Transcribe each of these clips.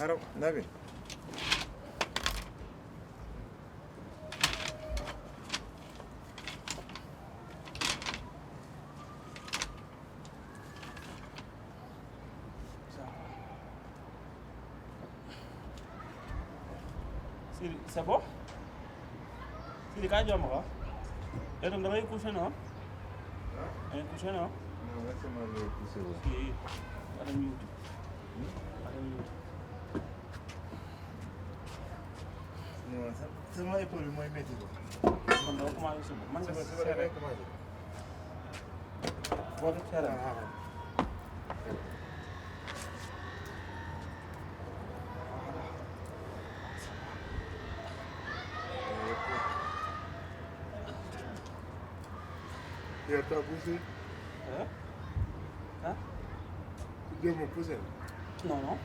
Allô, Nabil. Sidi, c'est bon? Sidi, kaay jomb ko. Yow tam da ngay couché non? Da ngay couché non? Non, laissez-moi le pousser. Si. Adam yuuti. Adam yuuti. Non, sama épaule bi mooy métti ko. Man dama commencé suba. Man nga Suba dafay commencé. boo def seere. Yow t'as poussé? Hein? Hein? Jéem a poussé. Non, non.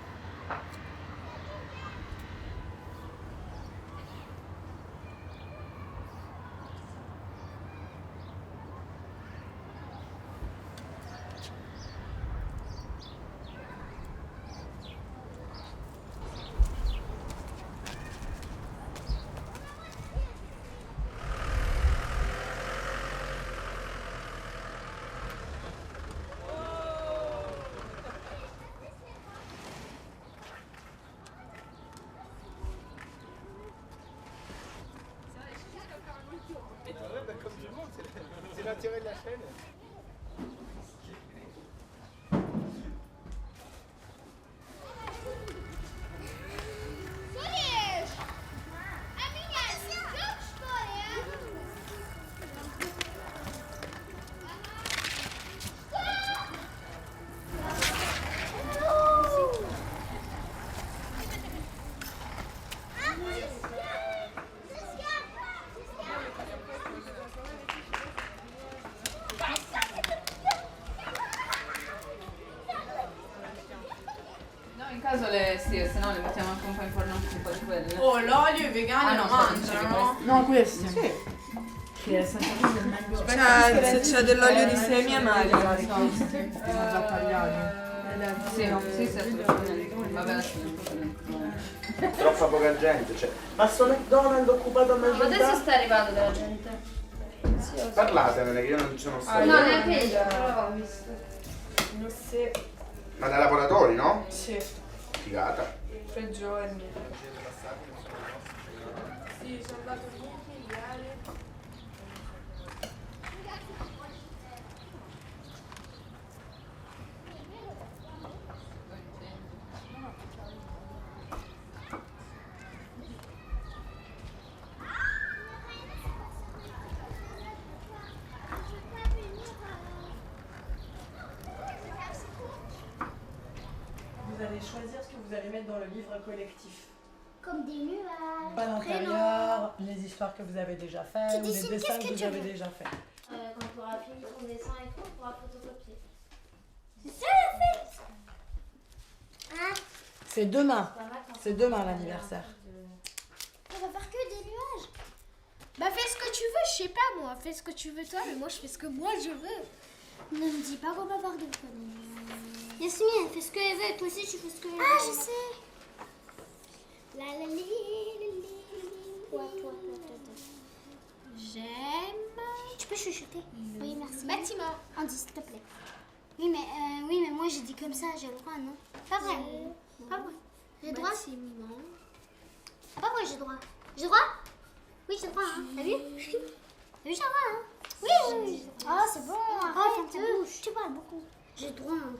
C'est l'intérêt de la chaîne. In caso le se no le mettiamo anche un po' in forno anche un po' di quelle. Oh, l'olio i vegani lo mangiano. No, questi. Sì. Che senza meglio. Se c'è dell'olio di semi è meglio. Sono già tagliati. Sì, assolutamente. Vabbè, adesso Troppa poca gente, cioè. Ma sto McDonald's occupato a Ma mangiare. adesso sta arrivando della gente. Parlatevene che io non ci sono stato. No, neanche io, non l'avevo visto. Non si... Ma da lavoratori, no? Sì, Figata. 3 giorni. Sì, sono andato ieri. Vous allez choisir ce que vous allez mettre dans le livre collectif. Comme des nuages. Pas l'intérieur, les histoires que vous avez déjà faites, ou les dessines, dessins qu'est-ce que que vous tu avez veux déjà faits. Quand on aura fini ton dessin et tout, on pourra photocopier. C'est ça la fête. Hein? C'est demain. Pas mal quand C'est on demain va l'anniversaire. On va faire que des nuages. Bah fais ce que tu veux, je sais pas moi. Fais ce que tu veux toi, mais moi je fais ce que moi je veux. Ne me dis pas qu'on va avoir de conneries. Yasmine, elle fait ce qu'elle veut. Toi aussi tu fais ce que tu veux. Ah, je sais. La la li, li, li. Toi. J'aime. Tu peux chuchoter. Oui, merci. Bâtiment. On dit s'il te plaît. Oui, mais moi j'ai dit comme ça, j'ai le droit, non? Pas vrai. Pas vrai. J'ai le droit. Pas vrai, j'ai le droit. J'ai le droit? Oui, j'ai le droit, hein. T'as vu? T'as vu, j'ai le droit, hein? Oui. Oh, c'est bon. Arrête, ferme ta bouche. Tu parles beaucoup. J'ai le droit, hein.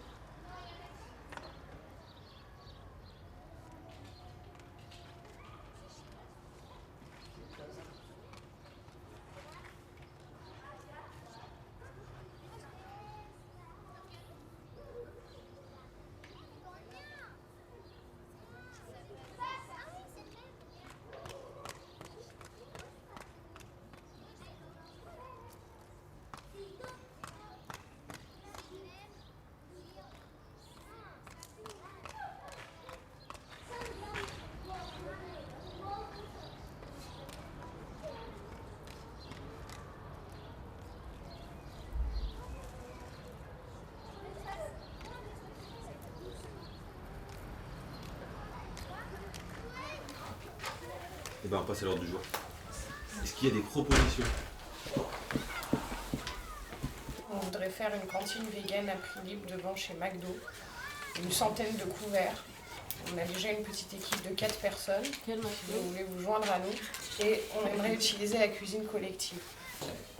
ben, on passe à l'ordre du jour. Est-ce qu'il y a des propositions? On voudrait faire une cantine vegan à prix libre devant chez McDo. Une centaine de couverts. On a déjà une petite équipe de 4 personnes. Si vous voulez vous joindre à nous. Et on aimerait utiliser la cuisine collective.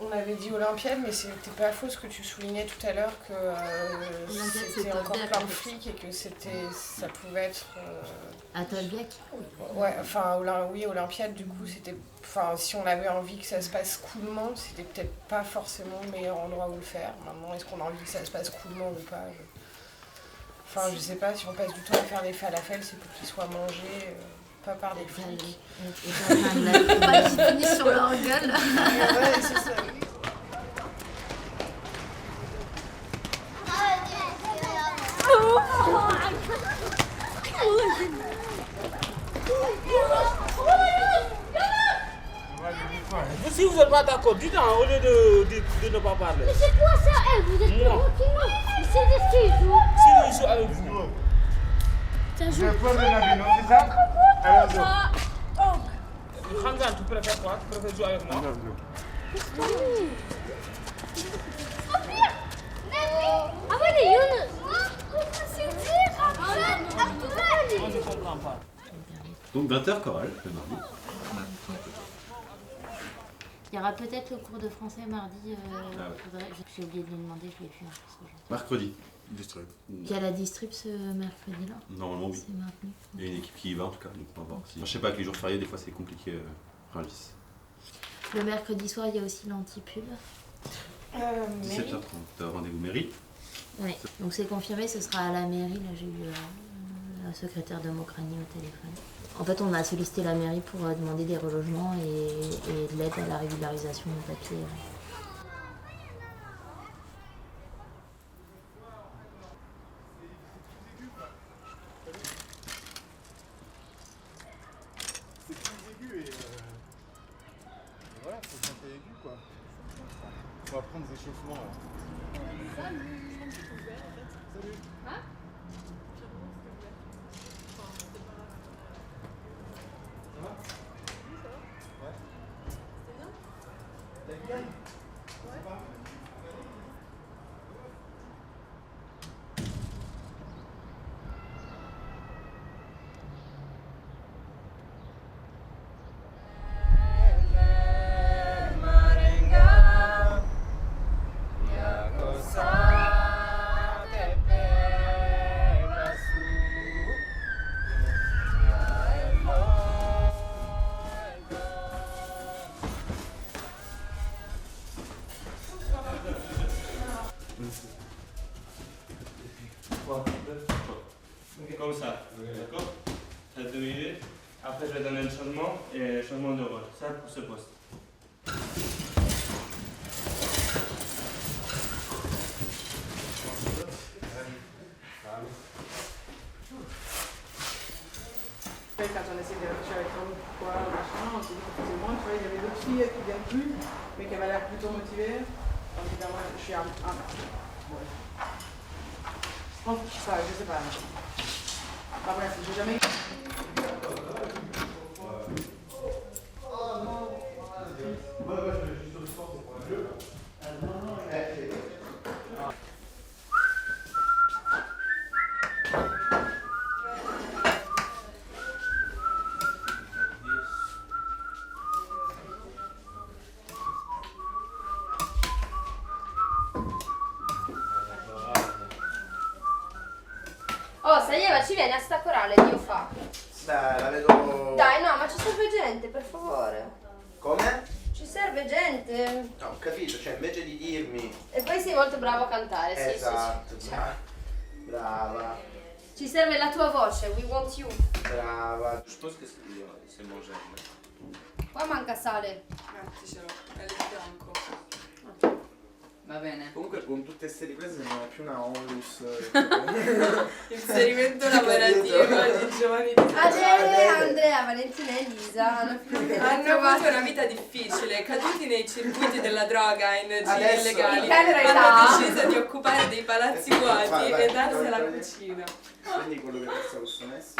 On avait dit Olympiade, mais c'était pas faux ce que tu soulignais tout à l'heure, que c'était encore plein de flics et que ça pouvait être... À Tolbiac. Ouais, enfin, oui, Olympiade, du coup, c'était... Enfin, si on avait envie que ça se passe coolement, c'était peut-être pas forcément le meilleur endroit où le faire. Maintenant, est-ce qu'on a envie que ça se passe coolement ou pas? Enfin, je sais pas, si on passe du temps à faire des falafels, c'est pour qu'ils soient mangés, pas par des flics. Pas qu'ils finissent sur leur gueule. Ouais, c'est ça. Vous, si vous n'êtes pas d'accord, dites au lieu de ne pas parler. Mais c'est quoi ça? Vous êtes plus gros que nous. C'est de ce qu'ils jouent. Si nous jouons avec vous. Ça Je joue. vais prendre un avis, non, c'est ça? Alors, Hamza, tu préfères quoi? Tu préfères jouer avec moi? Ah ouais, les Younes. On ne comprend pas. Donc 20h chorale, le mardi. Il y aura peut-être le cours de français mardi. J'ai oublié de lui demander, je l'ai fait. Mercredi. District. Il y a la distrib ce mercredi-là. Normalement, oui. C'est maintenu. Il y a une équipe qui y va en tout cas, donc on va voir. Si... Je sais pas, avec les jours fériés, des fois c'est compliqué, Rungis. Le mercredi soir, il y a aussi l'anti-pub. 17h30, rendez-vous mairie. Oui, donc c'est confirmé, ce sera à la mairie. Là, j'ai eu la secrétaire de Mokrani au téléphone. En fait, on a sollicité la mairie pour demander des relogements et de l'aide à la régularisation du papier. C'est plus aigu et voilà, c'est un peu aigu quoi. On va prendre des échauffements là. Salut. Ça va? Ouais. C'était bien? T'as bien? Ouais. Comme ça, d'accord? Ça 2 minutes. Après, je vais donner un changement et changement de rôle. Ça pour ce poste. Quand on essaie de réfléchir avec toi, pourquoi, machin, on s'est dit qu'on faisait moins. Tu vois, il y avait d'autres filles qui viennent plus, mais qui avaient l'air plutôt motivées. Tandis que moi, je suis un. Ouais. Je pense que ça, je sais pas. Enfin bref, j'ai jamais. Oh, Salieva, ci vieni a sta corale, Dio fa. Dai, la vedo... Dai, no, ma ci serve gente, per favore. Come? Ci serve gente. No, ho capito, cioè invece di dirmi... E poi sei molto bravo a cantare, sì, Esatto, sì, sì. brava, Ci serve la tua voce, we want you. brava. Je pense que c'est mon gène. Qua manca sale. Sì, ce l'ho, è il bianco. Va bene. Comunque con tutte queste riprese non è più una onlus. Inserimento lavorativo di giovani di Andrea, Valentina e Elisa hanno hanno avuto una vita difficile, caduti nei circuiti della droga in giri Adesso- illegali, in tenera età. hanno deciso di occupare dei palazzi vuoti Vai, e darsi vai, alla vai. cucina. Quindi quello che resta questo messo.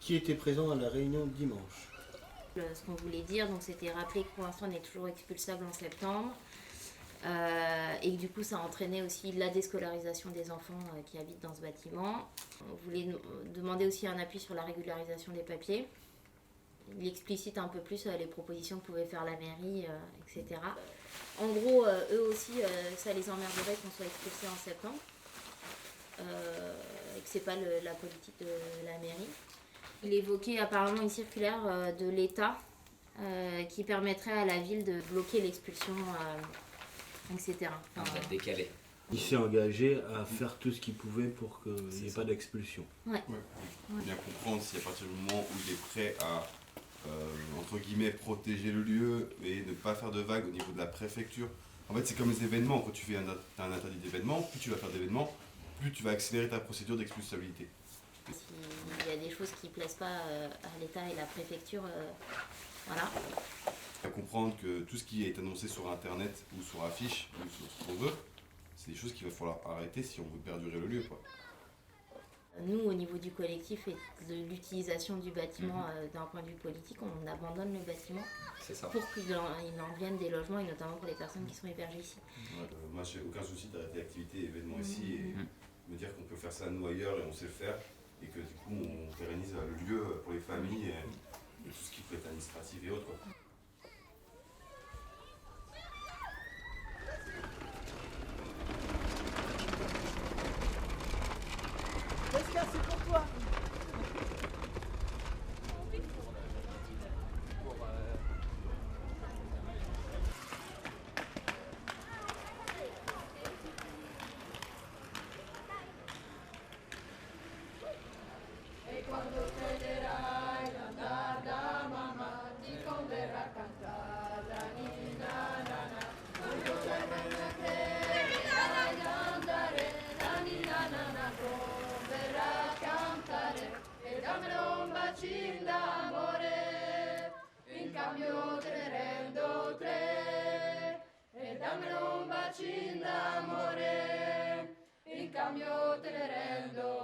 Qui était présent à la réunion de dimanche? Ce qu'on voulait dire, donc c'était rappeler que pour l'instant on est toujours expulsable en septembre. Et que du coup ça a entraîné aussi la déscolarisation des enfants qui habitent dans ce bâtiment. On voulait demander aussi un appui sur la régularisation des papiers. Il explicite un peu plus les propositions que pouvait faire la mairie, etc. En gros, eux aussi, ça les emmerderait qu'on soit expulsés en septembre. Et que c'est pas la politique de la mairie. Il évoquait apparemment une circulaire de l'État qui permettrait à la ville de bloquer l'expulsion, etc. On a décalé. Il s'est engagé à faire tout ce qu'il pouvait pour qu'il n'y ait pas d'expulsion. Ouais. Bien comprendre si à partir du moment où il est prêt à, entre guillemets, protéger le lieu et ne pas faire de vagues au niveau de la préfecture. En fait, c'est comme les événements. Quand tu fais un interdit d'événement, plus tu vas faire d'événements, plus tu vas accélérer ta procédure d'expulsabilité. S'il y a des choses qui ne plaisent pas à l'État et la préfecture, voilà. À comprendre que tout ce qui est annoncé sur internet ou sur affiche ou sur ce qu'on veut, c'est des choses qu'il va falloir arrêter si on veut perdurer le lieu, quoi. Nous, au niveau du collectif et de l'utilisation du bâtiment d'un point de vue politique, on abandonne le bâtiment pour qu'il en vienne des logements et notamment pour les personnes qui sont hébergées ici. Moi, j'ai aucun souci d'arrêter l'activité événement ici et me dire qu'on peut faire ça nous ailleurs et on sait le faire et que du coup on pérennise le lieu pour les familles et tout ce qui peut être administratif et autres, quoi. Jessica, c'est pour toi. E quando crederai l'andar da mamma, ti converrà cantare nina nana. Quando crederai l'andare da nina nana, converrà cantare. E dammelo un bacino d'amore, in cambio te ne rendo tre. E dammelo un bacino d'amore, in cambio te ne rendo